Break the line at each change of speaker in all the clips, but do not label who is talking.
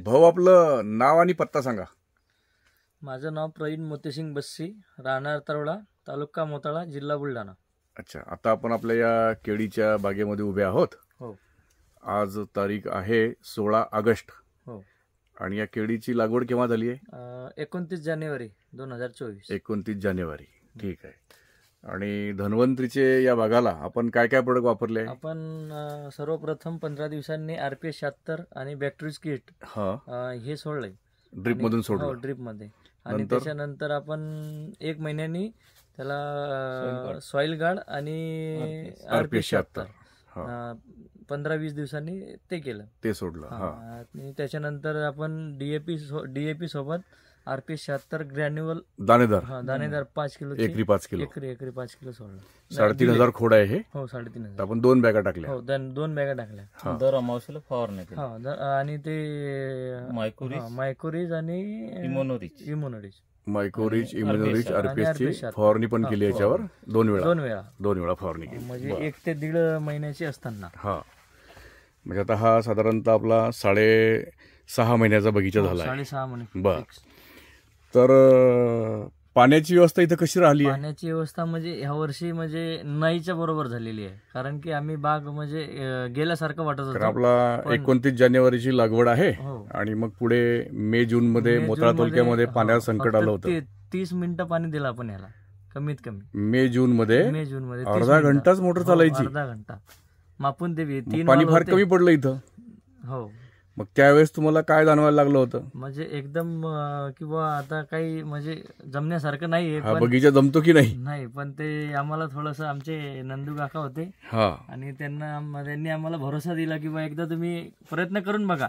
भाऊ आपलं नाव आणि पत्ता सांगा.
माझं नाव प्रवीण मोतेसिंग बस्सी, राहणार तरोडा, तालुका मोताळा, जिल्हा बुलढाणा.
अच्छा, आता आपण आपल्या या केळीच्या बागेमध्ये उभे आहोत.
हो.
आज तारीख आहे 16 ऑगस्ट.
हो.
आणि या केळीची लागवड केव्हा झाली आहे?
29 जानेवारी 2024.
29 जानेवारी. ठीक आहे. आणि धन्वंतरीचे या बागाला आपण काय काय प्रोडक्ट वापरले?
आपण सर्वप्रथम 15 दिवसांनी RPS 76 आणि बॅक्टेरिया किट हे सोडलंय.
ड्रिप मधून सोडलं?
ड्रिप मध्ये. आणि त्याच्यानंतर आपण 1 महिन्यानी त्याला सॉइल गार्ड आणि RPS 76 15-20 दिवसांनी ते केलं,
ते सोडलं.
आणि त्याच्यानंतर आपण DAP सोबत RPS 76 ग्रॅन्युअल दाणेदार 5 किलो
एकरी 5 किलो
एकरी 5 किलो सोडलं.
3,500 खोड आहे हे.
हो, 3,500.
आपण 2 बॅगा टाकल्या.
हो, 2 बॅगा टाकल्या.
दर अमावस्याला फवारणी.
आणि ते मायकोरिज आणि इम्युनोरिज
मायकोरिज इम्युनोरिज RPS ची फवारणी पण केली याच्यावर 2 वेळा फवारणी केली.
म्हणजे 1 ते 1.5 महिन्याची असताना.
म्हणजे आता हा साधारणतः आपला 6.5 महिन्याचा बगीचा झाला आहे.
6.5 महिने.
बर. तर पाण्याची व्यवस्था इथं कशी राहिली आहे?
पाण्याची व्यवस्था म्हणजे ह्या वर्षी म्हणजे नाहीच्या बरोबर झालेली आहे, कारण की आम्ही बाग म्हणजे गेल्यासारखं वाटत होतं.
आपला 29 जानेवारीची लागवड आहे आणि मग पुढे मे जून मध्ये मोताळा तालुक्यामध्ये पाण्याचं संकट आलं होतं.
30 मिनिटं पाणी दिलं आपण याला कमीत कमी.
मे जून मध्ये अर्धा घंटाच मोटर चालायची.
अर्धा घंटा मापून देवी.
पाणी फार कमी पडलं इथं.
हो.
मग त्यावेळेस तुम्हाला काय जाणवायला लागलं होतं?
म्हणजे एकदम किंवा आता काही म्हणजे जमण्यासारखं नाहीये.
हा बगीचा जमतो की नाही,
पण ते आम्हाला थोडस आमचे नंदू काका होते आणि त्यांनी आम्हाला भरोसा दिला की बा एकदा तुम्ही प्रयत्न करून बघा.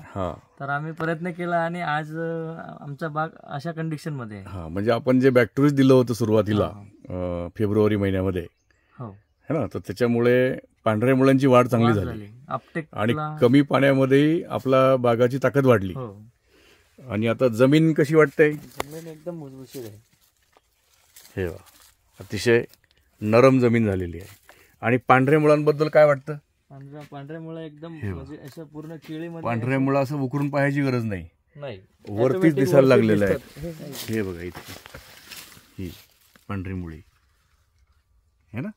तर आम्ही प्रयत्न केला आणि आज आमचा बाग अशा कंडिशन मध्ये आहे.
म्हणजे आपण जे बॅक्टेरिया दिलं होतं सुरुवातीला फेब्रुवारी महिन्यामध्ये है ना, तर त्याच्यामुळे पांढऱ्या मुळांची वाढ चांगली झाली आणि कमी पाण्यामध्ये आपला बागाची ताकद वाढली. आणि आता जमीन कशी वाटते?
जमीन एकदम मुसमुशीत आहे.
हे अतिशय नरम जमीन झालेली आहे. आणि पांढऱ्या मुळांबद्दल काय वाटतं?
पांढऱ्या मुळा एकदम म्हणजे असं पूर्ण केळीमध्ये
पांढऱ्या मुळा असं उकरून पाहायची गरज नाही, वरतीच दिसायला लागलेलं आहे. हे बघा इथे ही पांढरी मुळी है ना,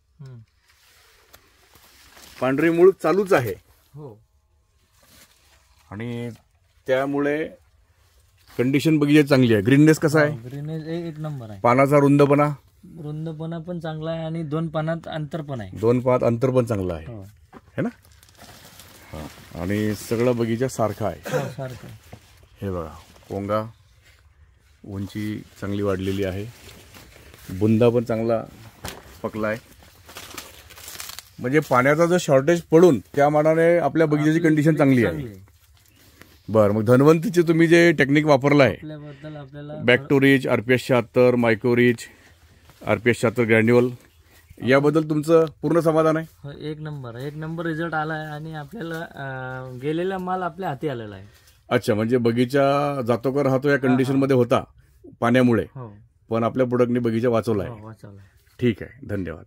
पांढरी मूळ चालूच आहे.
हो.
आणि त्यामुळे कंडिशन बघितली चांगली आहे. ग्रीननेस कसा आहे?
ग्रीननेस एक नंबर आहे.
पानाचा रुंदपणा
पण चांगला आहे आणि 2 पानात अंतर पण आहे.
2 पानात अंतर पण चांगलं आहे है ना. आणि सगळं बगीचा सारखा आहे. हे बघा, पोंगा उंची चांगली वाढलेली आहे, बुंदा पण चांगला पकला आहे. म्हणजे पाण्याचा जो शॉर्टेज पडून त्या मानाने आपल्या बगीचाची कंडिशन चांगली आहे. बरं, मग धन्वंतीचे तुम्ही जे टेक्निक वापरलं आहे, बॅक्टोरिज, RPS 76, मायकोरिज, RPS 76 ग्रॅन्युअल, याबद्दल तुमचं पूर्ण समाधान आहे?
एक नंबर रिझल्ट आला आहे आणि आपल्याला गेलेला माल आपल्या हाती आलेला आहे.
अच्छा, म्हणजे बगीचा जातो का राहतो या कंडिशन मध्ये होता पाण्यामुळे, पण आपल्या प्रोडक्टने बगीचा वाचवला आहे.
वाचवला.
ठीक आहे, धन्यवाद.